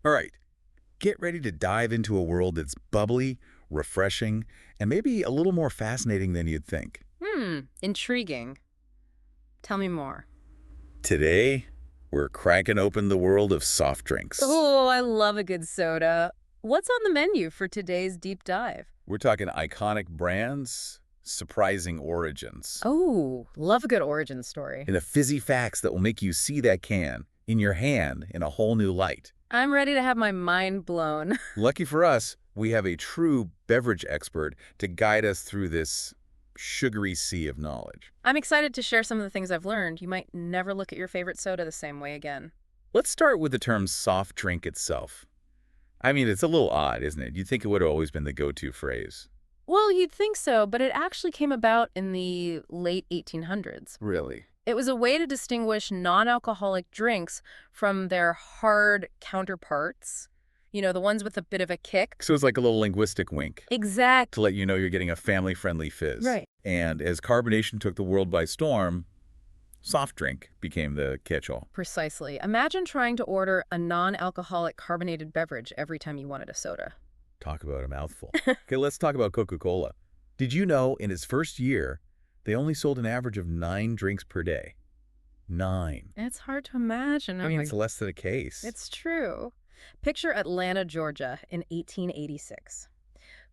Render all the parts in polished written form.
All right, get ready to dive into a world that's bubbly, refreshing, and maybe a little more fascinating than you'd think. Intriguing. Tell me more. Today, we're cracking open the world of soft drinks. Oh, I love a good soda. What's on the menu for today's deep dive? We're talking iconic brands, surprising origins, Oh, love a good origin story. and the fizzy facts that will make you see that can in your hand in a whole new light. I'm ready to have my mind blown. Lucky for us, we have a true beverage expert to guide us through this sugary sea of knowledge. I'm excited to share some of the things I've learned. You might never look at your favorite soda the same way again. Let's start with the term soft drink itself. I mean, it's a little odd, isn't it? You'd think it would have always been the go-to phrase. Well, you'd think so, but it actually came about in the late 1800s. Really? It was a way to distinguish non-alcoholic drinks from their hard counterparts, the ones with a bit of a kick. So it's like a little linguistic wink Exact. to let you know you're getting a family-friendly fizz. Right. And as carbonation took the world by storm, soft drink became the catch-all. Precisely. Imagine trying to order a non-alcoholic carbonated beverage every time you wanted a soda. Talk about a mouthful. Okay, let's talk about Coca-Cola. Did you know in its first year, they only sold an average of 9 drinks per day? 9. It's hard to imagine. I mean, it's less than a case. It's true. Picture Atlanta, Georgia in 1886.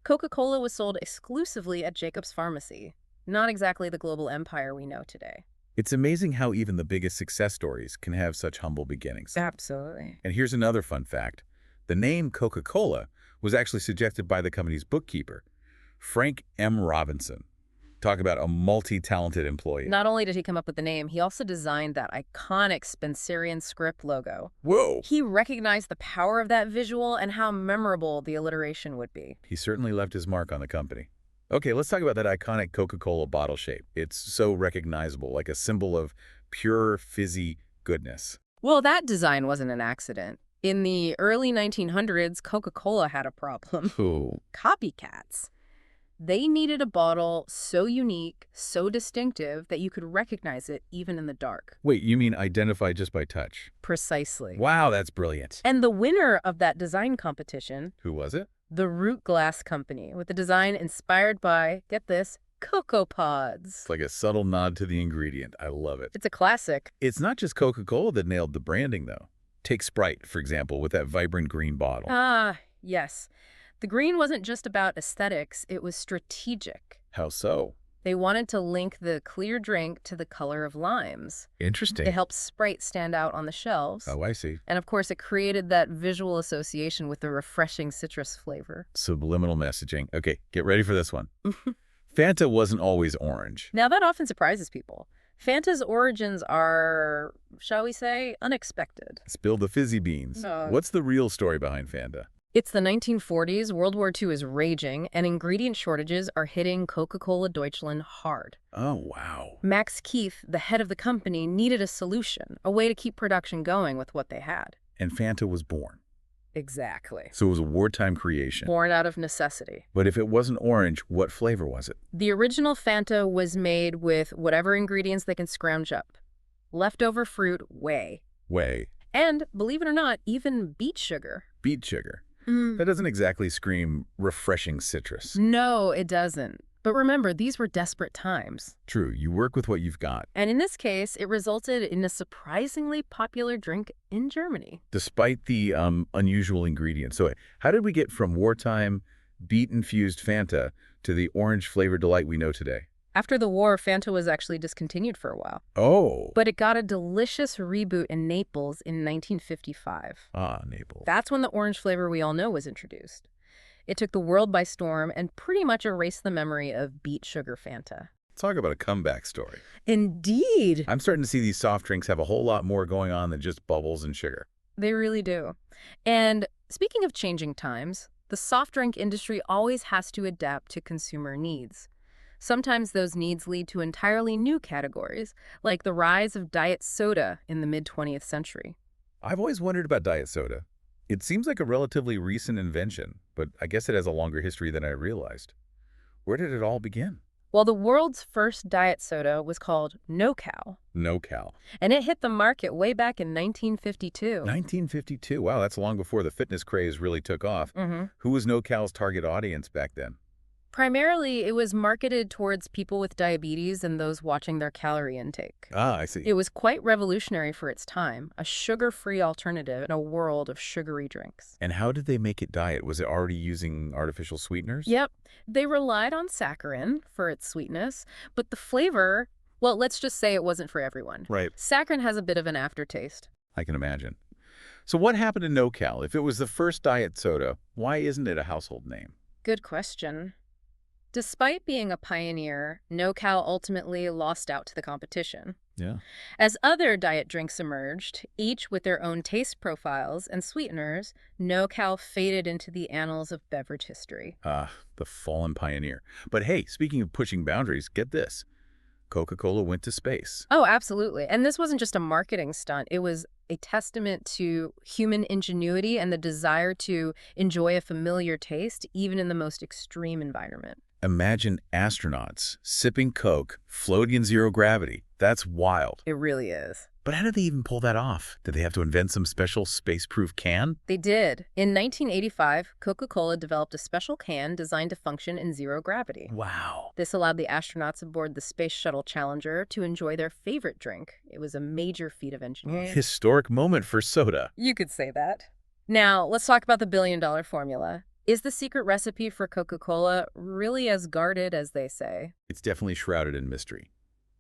Coca-Cola was sold exclusively at Jacob's Pharmacy, not exactly the global empire we know today. It's amazing how even the biggest success stories can have such humble beginnings. Absolutely. And here's another fun fact. The name Coca-Cola was actually suggested by the company's bookkeeper, Frank M. Robinson. Talk about a multi-talented employee. Not only did he come up with the name, he also designed that iconic Spencerian script logo. Whoa! He recognized the power of that visual and how memorable the alliteration would be. He certainly left his mark on the company. Okay, let's talk about that iconic Coca-Cola bottle shape. It's so recognizable, like a symbol of pure, fizzy goodness. Well, that design wasn't an accident. In the early 1900s, Coca-Cola had a problem. Ooh. Copycats. They needed a bottle so unique, so distinctive, that you could recognize it even in the dark. Wait, you mean identify just by touch? Precisely. Wow, that's brilliant. And the winner of that design competition, Who was it? the Root Glass Company, with a design inspired by, get this, Cocoa Pods. It's like a subtle nod to the ingredient. I love it. It's a classic. It's not just Coca-Cola that nailed the branding, though. Take Sprite, for example, with that vibrant green bottle. Ah, yes. The green wasn't just about aesthetics, it was strategic. How so? They wanted to link the clear drink to the color of limes. Interesting. It helped Sprite stand out on the shelves. Oh, I see. And of course, it created that visual association with the refreshing citrus flavor. Subliminal messaging. Okay, get ready for this one. Fanta wasn't always orange. Now, that often surprises people. Fanta's origins are, shall we say, unexpected. Spill the fizzy beans. What's the real story behind Fanta? It's the 1940s, World War II is raging, and ingredient shortages are hitting Coca-Cola Deutschland hard. Oh, wow. Max Keith, the head of the company, needed a solution, a way to keep production going with what they had. And Fanta was born. Exactly. So it was a wartime creation. Born out of necessity. But if it wasn't orange, what flavor was it? The original Fanta was made with whatever ingredients they can scrounge up. Leftover fruit, whey. Whey. And, believe it or not, even beet sugar. Beet sugar. That doesn't exactly scream refreshing citrus. No, it doesn't. But remember, these were desperate times. True, you work with what you've got. And in this case, it resulted in a surprisingly popular drink in Germany. Despite the unusual ingredients. So how did we get from wartime beet-infused Fanta to the orange-flavored delight we know today? After the war, Fanta was actually discontinued for a while. Oh. But it got a delicious reboot in Naples in 1955. Ah, Naples. That's when the orange flavor we all know was introduced. It took the world by storm and pretty much erased the memory of beet sugar Fanta. Talk about a comeback story. Indeed. I'm starting to see these soft drinks have a whole lot more going on than just bubbles and sugar. They really do. And speaking of changing times, the soft drink industry always has to adapt to consumer needs. Sometimes those needs lead to entirely new categories, like the rise of diet soda in the mid-20th century. I've always wondered about diet soda. It seems like a relatively recent invention, but I guess it has a longer history than I realized. Where did it all begin? Well, the world's first diet soda was called No-Cal, No cal. and it hit the market way back in 1952. 1952. Wow, that's long before the fitness craze really took off. Who was No cal's target audience back then? Primarily, it was marketed towards people with diabetes and those watching their calorie intake. Ah, I see. It was quite revolutionary for its time, a sugar-free alternative in a world of sugary drinks. And how did they make it diet? Was it already using artificial sweeteners? Yep, they relied on saccharin for its sweetness, but the flavor, well, let's just say it wasn't for everyone. Right. Saccharin has a bit of an aftertaste. I can imagine. So what happened to No cal? If it was the first diet soda, why isn't it a household name? Good question. Despite being a pioneer, No-Cal ultimately lost out to the competition. Yeah. As other diet drinks emerged, each with their own taste profiles and sweeteners, No-Cal faded into the annals of beverage history. Ah, the fallen pioneer. But hey, speaking of pushing boundaries, get this. Coca-Cola went to space. Oh, absolutely. And this wasn't just a marketing stunt. It was a testament to human ingenuity and the desire to enjoy a familiar taste, even in the most extreme environment. Imagine astronauts sipping Coke, floating in zero gravity. That's wild. It really is. But how did they even pull that off? Did they have to invent some special space-proof can? They did. In 1985, Coca-Cola developed a special can designed to function in zero gravity. Wow. This allowed the astronauts aboard the Space Shuttle Challenger to enjoy their favorite drink. It was a major feat of engineering. Historic moment for soda. You could say that. Now, let's talk about the billion-dollar formula. Is the secret recipe for Coca-Cola really as guarded as they say? It's definitely shrouded in mystery.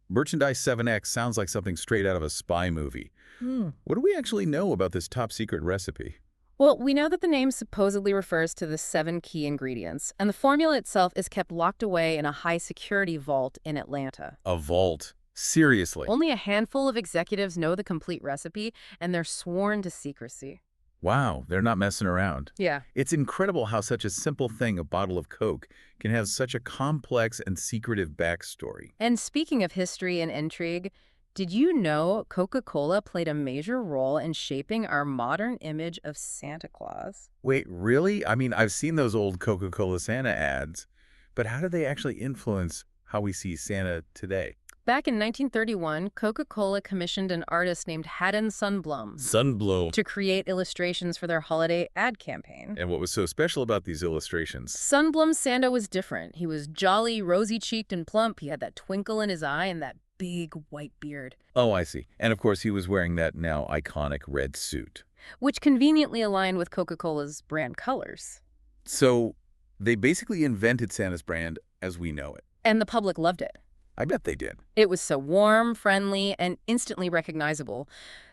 Merchandise 7X sounds like something straight out of a spy movie. What do we actually know about this top-secret recipe? Well, we know that the name supposedly refers to the 7 key ingredients, and the formula itself is kept locked away in a high-security vault in Atlanta. A vault? Seriously? Only a handful of executives know the complete recipe, and they're sworn to secrecy. Wow, they're not messing around. Yeah. It's incredible how such a simple thing, a bottle of Coke, can have such a complex and secretive backstory. And speaking of history and intrigue, did you know Coca-Cola played a major role in shaping our modern image of Santa Claus? Wait, really? I mean, I've seen those old Coca-Cola Santa ads, but how did they actually influence how we see Santa today? Back in 1931, Coca-Cola commissioned an artist named Haddon Sundblom Sundblom. to create illustrations for their holiday ad campaign. And what was so special about these illustrations? Sundblom's Santa was different. He was jolly, rosy-cheeked, and plump. He had that twinkle in his eye and that big white beard. Oh, I see. And of course, he was wearing that now iconic red suit. Which conveniently aligned with Coca-Cola's brand colors. So they basically invented Santa's brand as we know it. And the public loved it. I bet they did. It was so warm, friendly, and instantly recognizable.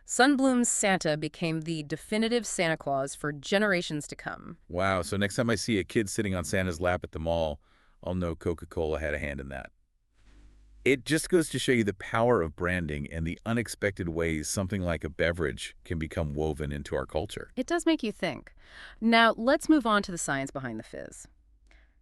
Sundblom's Santa became the definitive Santa Claus for generations to come. Wow, so next time I see a kid sitting on Santa's lap at the mall, I'll know Coca-Cola had a hand in that. It just goes to show you the power of branding and the unexpected ways something like a beverage can become woven into our culture. It does make you think. Now, let's move on to the science behind the fizz.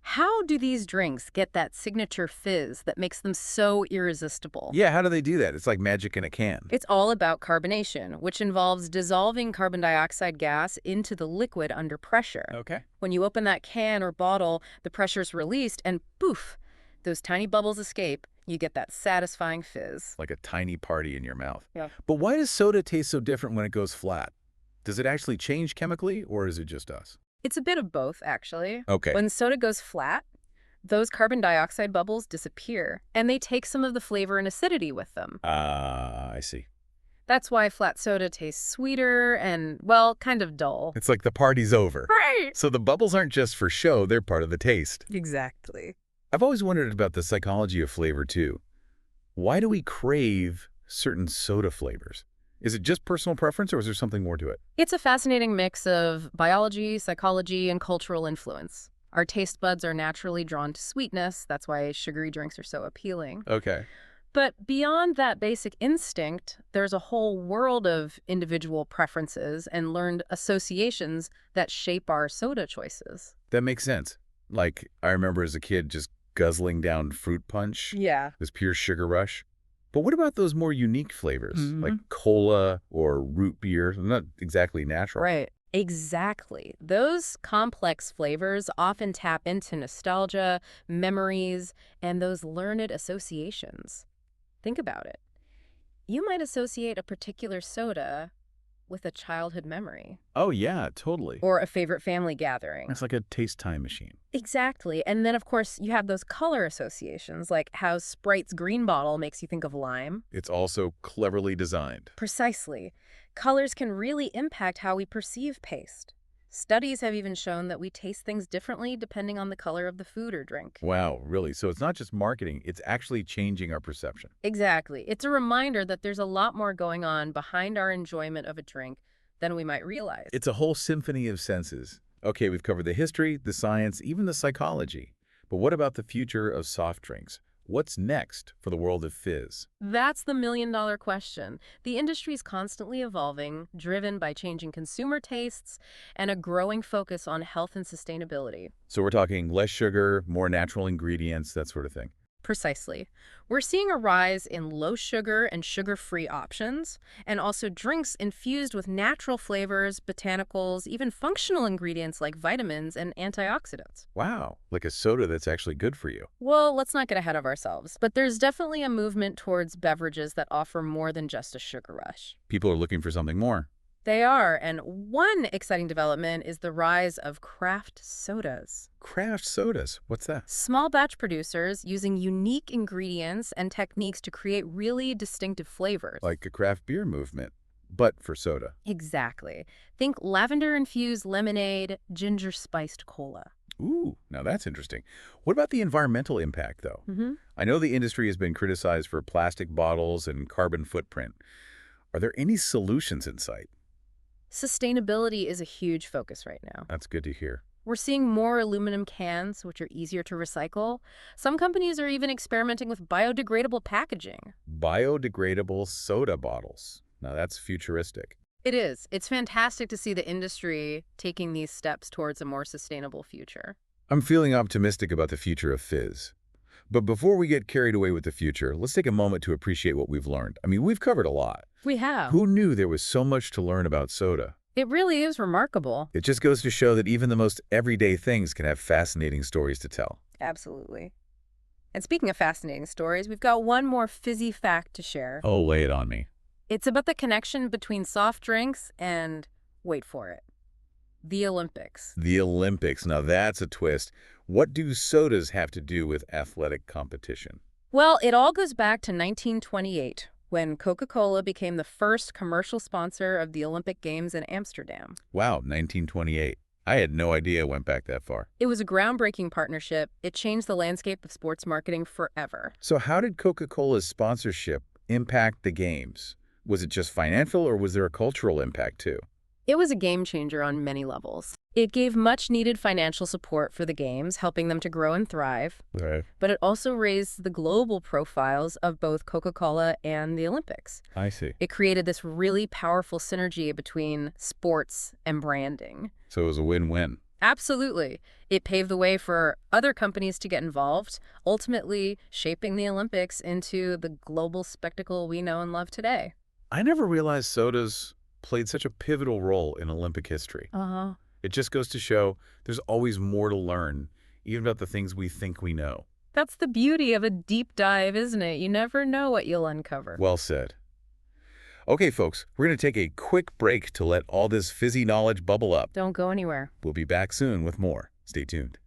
How do these drinks get that signature fizz that makes them so irresistible? Yeah, how do they do that? It's like magic in a can. It's all about carbonation, which involves dissolving carbon dioxide gas into the liquid under pressure. Okay. When you open that can or bottle, the pressure's released and poof, those tiny bubbles escape. You get that satisfying fizz. Like a tiny party in your mouth. Yeah. But why does soda taste so different when it goes flat? Does it actually change chemically, or is it just us? It's a bit of both, actually. Okay. When soda goes flat, those carbon dioxide bubbles disappear, and they take some of the flavor and acidity with them. I see. That's why flat soda tastes sweeter and, well, kind of dull. It's like the party's over. Right. So the bubbles aren't just for show, they're part of the taste. Exactly. I've always wondered about the psychology of flavor, too. Why do we crave certain soda flavors? Is it just personal preference, or is there something more to it? It's a fascinating mix of biology, psychology, and cultural influence. Our taste buds are naturally drawn to sweetness. That's why sugary drinks are so appealing. Okay. But beyond that basic instinct, there's a whole world of individual preferences and learned associations that shape our soda choices. That makes sense. Like, I remember as a kid just guzzling down fruit punch. Yeah. This pure sugar rush. But what about those more unique flavors, like cola or root beer? Not exactly natural. Right. Exactly. Those complex flavors often tap into nostalgia, memories, and those learned associations. Think about it. You might associate a particular soda with a childhood memory Oh, yeah, totally. or a favorite family gathering. It's like a taste time machine. Exactly. And then, of course, you have those color associations, like how Sprite's green bottle makes you think of lime. It's also cleverly designed. Precisely. Colors can really impact how we perceive taste. Studies have even shown that we taste things differently depending on the color of the food or drink. Wow, really? So it's not just marketing, it's actually changing our perception. Exactly. It's a reminder that there's a lot more going on behind our enjoyment of a drink than we might realize. It's a whole symphony of senses. Okay, we've covered the history, the science, even the psychology. But what about the future of soft drinks? What's next for the world of fizz? That's the million-dollar question. The industry is constantly evolving, driven by changing consumer tastes and a growing focus on health and sustainability. So we're talking less sugar, more natural ingredients, that sort of thing. Precisely. We're seeing a rise in low sugar and sugar-free options, and also drinks infused with natural flavors, botanicals, even functional ingredients like vitamins and antioxidants. Wow, like a soda that's actually good for you. Well, let's not get ahead of ourselves, but there's definitely a movement towards beverages that offer more than just a sugar rush. People are looking for something more. They are, and one exciting development is the rise of craft sodas. Craft sodas, what's that? Small batch producers using unique ingredients and techniques to create really distinctive flavors. Like a craft beer movement, but for soda. Exactly. Think lavender-infused lemonade, ginger-spiced cola. Ooh, now that's interesting. What about the environmental impact, though? I know the industry has been criticized for plastic bottles and carbon footprint. Are there any solutions in sight? Sustainability is a huge focus right now. That's good to hear. We're seeing more aluminum cans, which are easier to recycle. Some companies are even experimenting with biodegradable packaging. Biodegradable soda bottles. Now that's futuristic. It is. It's fantastic to see the industry taking these steps towards a more sustainable future. I'm feeling optimistic about the future of fizz. But before we get carried away with the future, let's take a moment to appreciate what we've learned. I mean, we've covered a lot. We have. Who knew there was so much to learn about soda? It really is remarkable. It just goes to show that even the most everyday things can have fascinating stories to tell. Absolutely. And speaking of fascinating stories, we've got one more fizzy fact to share. Oh, lay it on me. It's about the connection between soft drinks and, wait for it, the Olympics. The Olympics. Now that's a twist. What do sodas have to do with athletic competition? Well, it all goes back to 1928, when Coca-Cola became the first commercial sponsor of the Olympic Games in Amsterdam. Wow, 1928. I had no idea it went back that far. It was a groundbreaking partnership. It changed the landscape of sports marketing forever. So how did Coca-Cola's sponsorship impact the games? Was it just financial or was there a cultural impact too? It was a game changer on many levels. It gave much-needed financial support for the games, helping them to grow and thrive. Right. But it also raised the global profiles of both Coca-Cola and the Olympics. I see. It created this really powerful synergy between sports and branding. So it was a win-win. Absolutely. It paved the way for other companies to get involved, ultimately shaping the Olympics into the global spectacle we know and love today. I never realized sodas played such a pivotal role in Olympic history. Uh-huh. It just goes to show there's always more to learn, even about the things we think we know. That's the beauty of a deep dive, isn't it? You never know what you'll uncover. Well said. Okay, folks, we're going to take a quick break to let all this fizzy knowledge bubble up. Don't go anywhere. We'll be back soon with more. Stay tuned.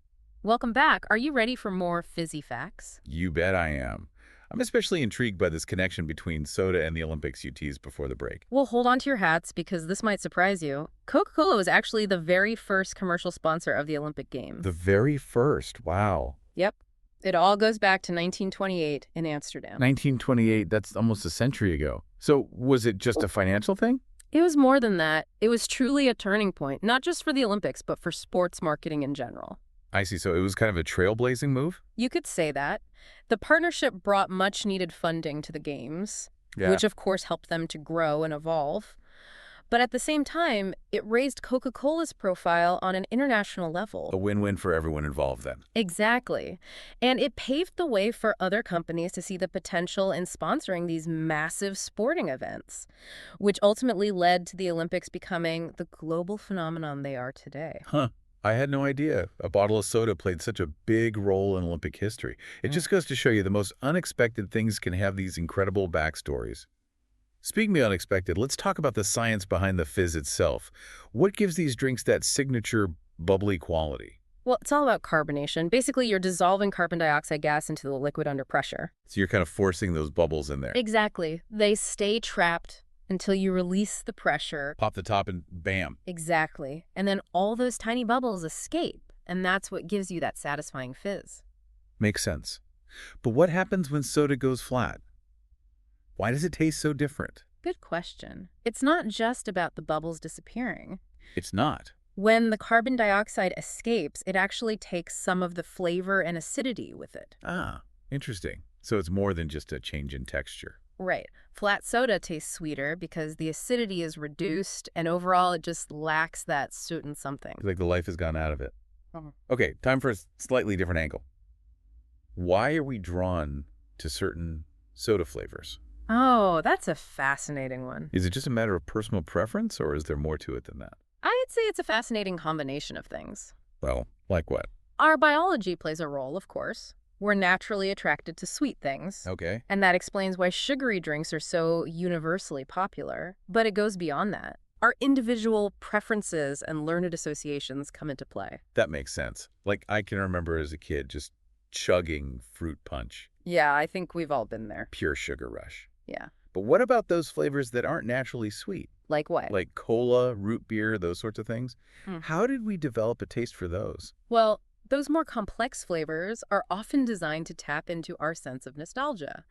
Welcome back. Are you ready for more fizzy facts? You bet I am. I'm especially intrigued by this connection between soda and the Olympics you teased before the break. Well, hold on to your hats because this might surprise you. Coca-Cola was actually the very first commercial sponsor of the Olympic Games. The very first. Wow. Yep. It all goes back to 1928 in Amsterdam. 1928, that's almost a century ago. So was it just a financial thing? It was more than that. It was truly a turning point, not just for the Olympics, but for sports marketing in general. I see. So it was kind of a trailblazing move? You could say that. The partnership brought much-needed funding to the Games, which of course helped them to grow and evolve. But at the same time, it raised Coca-Cola's profile on an international A level. win-win for everyone involved then. Exactly. And it paved the way for other companies to see the potential in sponsoring these massive sporting events, which ultimately led to the Olympics becoming the global phenomenon they are today. Huh. I had no idea a bottle of soda played such a big role in Olympic history. It Mm. just goes to show you the most unexpected things can have these incredible backstories. Speaking of unexpected, let's talk about the science behind the fizz itself. What gives these drinks that signature bubbly quality? Well, it's all about carbonation. Basically, you're dissolving carbon dioxide gas into the liquid under pressure. So you're kind of forcing those bubbles in there. Exactly. They stay trapped until you release the pressure. Pop the top and bam. Exactly. And then all those tiny bubbles escape, and that's what gives you that satisfying fizz. Makes sense. But what happens when soda goes flat? Why does it taste so different? Good question. It's not just about the bubbles disappearing. It's not. When the carbon dioxide escapes, it actually takes some of the flavor and acidity with it. Ah, interesting. So it's more than just a change in texture. Right. Flat soda tastes sweeter because the acidity is reduced, and overall it just lacks that certain something. Like the life has gone out of it. Mhm. Okay, time for a slightly different angle. Why are we drawn to certain soda flavors? Oh, that's a fascinating one. Is it just a matter of personal preference, or is there more to it than that? I'd say it's a fascinating combination of things. Well, like what? Our biology plays a role, of course. We're naturally attracted to sweet things, Okay. and that explains why sugary drinks are so universally popular. But it goes beyond that. Our individual preferences and learned associations come into play. That makes sense. Like, I can remember as a kid just chugging fruit punch, Yeah, I think we've all been there. pure sugar rush. Yeah. But what about those flavors that aren't naturally sweet? Like what? Like cola, root beer, those sorts of things? Hmm. How did we develop a taste for those? Well, those more complex flavors are often designed to tap into our sense of nostalgia.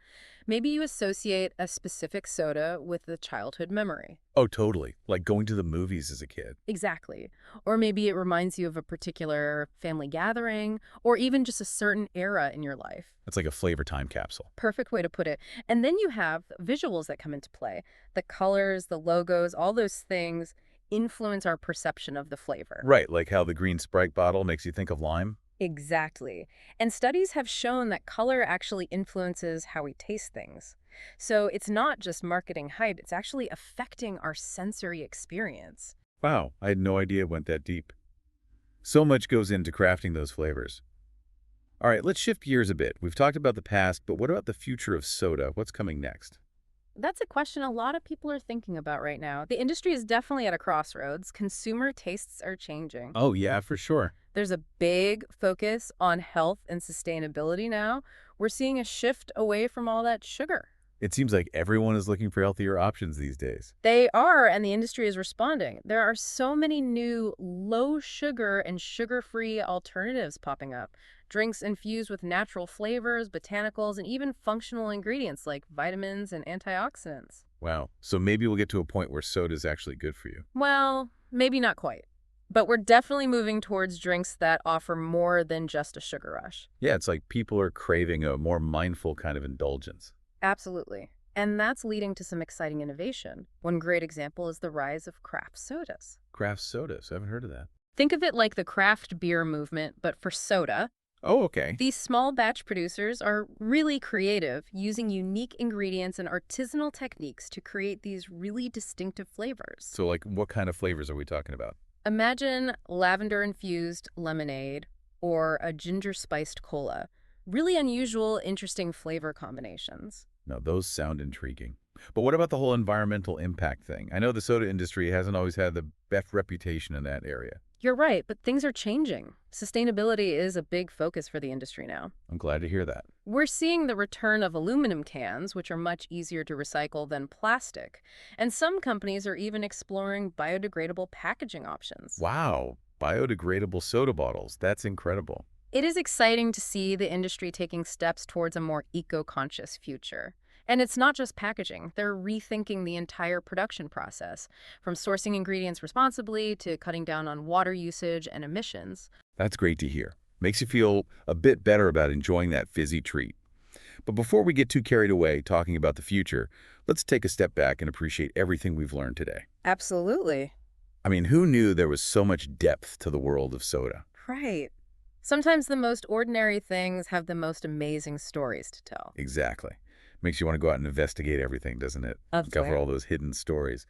Maybe you associate a specific soda with a childhood memory. Oh, totally. Like going to the movies as a kid. Exactly. Or maybe it reminds you of a particular family gathering, or even just a certain era in your life. It's like a flavor time capsule. Perfect way to put it. And then you have visuals that come into play. The colors, the logos, all those things influence our perception of the flavor. Right, like how the green Sprite bottle makes you think of lime. Exactly. And studies have shown that color actually influences how we taste things. So it's not just marketing hype, it's actually affecting our sensory experience. Wow, I had no idea it went that deep. So much goes into crafting those flavors. All right, let's shift gears a bit. We've talked about the past, but what about the future of soda? What's coming next? That's a question a lot of people are thinking about right now. The industry is definitely at a crossroads. Consumer tastes are changing. Oh, yeah, for sure. There's a big focus on health and sustainability now. We're seeing a shift away from all that sugar. It seems like everyone is looking for healthier options these days. They are, and the industry is responding. There are so many new low sugar and sugar-free alternatives popping up. Drinks infused with natural flavors, botanicals, and even functional ingredients like vitamins and antioxidants. Wow. So maybe we'll get to a point where soda is actually good for you. Well, maybe not quite. But we're definitely moving towards drinks that offer more than just a sugar rush. Yeah, it's like people are craving a more mindful kind of indulgence. Absolutely. And that's leading to some exciting innovation. One great example is the rise of craft sodas. Craft sodas. I haven't heard of that. Think of it like the craft beer movement, but for soda. Oh, okay. These small batch producers are really creative, using unique ingredients and artisanal techniques to create these really distinctive flavors. So, like, what kind of flavors are we talking about? Imagine lavender-infused lemonade or a ginger-spiced cola. Really unusual, interesting flavor combinations. No, those sound intriguing. But what about the whole environmental impact thing? I know the soda industry hasn't always had the best reputation in that area. You're right, but things are changing. Sustainability is a big focus for the industry now. I'm glad to hear that. We're seeing the return of aluminum cans, which are much easier to recycle than plastic. And some companies are even exploring biodegradable packaging options. Wow, biodegradable soda bottles. That's incredible. It is exciting to see the industry taking steps towards a more eco-conscious future. And it's not just packaging. They're rethinking the entire production process, from sourcing ingredients responsibly to cutting down on water usage and emissions. That's great to hear. Makes you feel a bit better about enjoying that fizzy treat. But before we get too carried away talking about the future, let's take a step back and appreciate everything we've learned today. Absolutely. I mean, who knew there was so much depth to the world of soda? Right. Sometimes the most ordinary things have the most amazing stories to tell. Exactly. Makes you want to go out and investigate everything, doesn't it? Uncover Swear. all those hidden stories.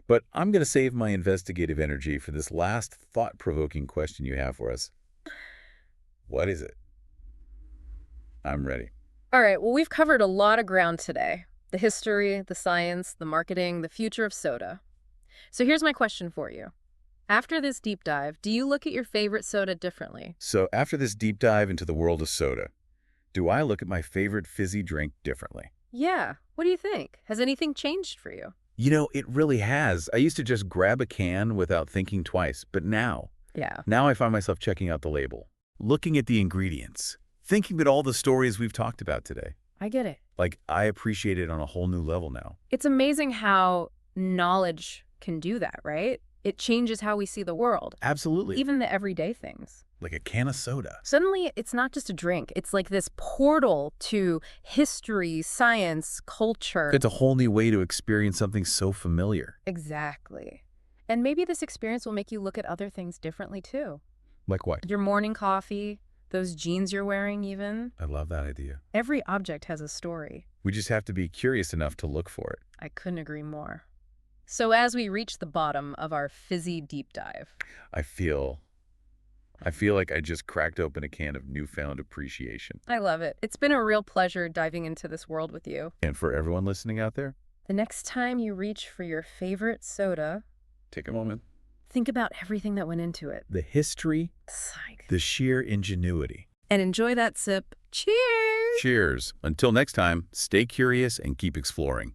But I'm going to save my investigative energy for this last thought-provoking question you have for us. What is it? I'm ready. All right, well, we've covered a lot of ground today. The history, the science, the marketing, the future of soda. So here's my question for you. After this deep dive, do you look at your favorite soda differently? So after this deep dive into the world of soda, do I look at my favorite fizzy drink differently? Yeah. What do you think? Has anything changed for you? You know, it really has. I used to just grab a can without thinking twice, but Yeah. now I find myself checking out the label, looking at the ingredients, thinking about all the stories we've talked about today. I get it. Like, I appreciate it on a whole new level now. It's amazing how knowledge can do that, right? It changes how we see the world, Absolutely. even the everyday things. Like a can of soda. Suddenly, it's not just a drink. It's like this portal to history, science, culture. It's a whole new way to experience something so familiar. Exactly. And maybe this experience will make you look at other things differently, too. Like what? Your morning coffee, those jeans you're wearing even. I love that idea. Every object has a story. We just have to be curious enough to look for it. I couldn't agree more. So as we reach the bottom of our fizzy deep dive. I feel like I just cracked open a can of newfound appreciation. I love it. It's been a real pleasure diving into this world with you. And for everyone listening out there, The next time you reach for your favorite soda, take a moment. think about everything that went into it. The history, Psych. the sheer ingenuity. And enjoy that sip. Cheers! Cheers. Until next time, stay curious and keep exploring.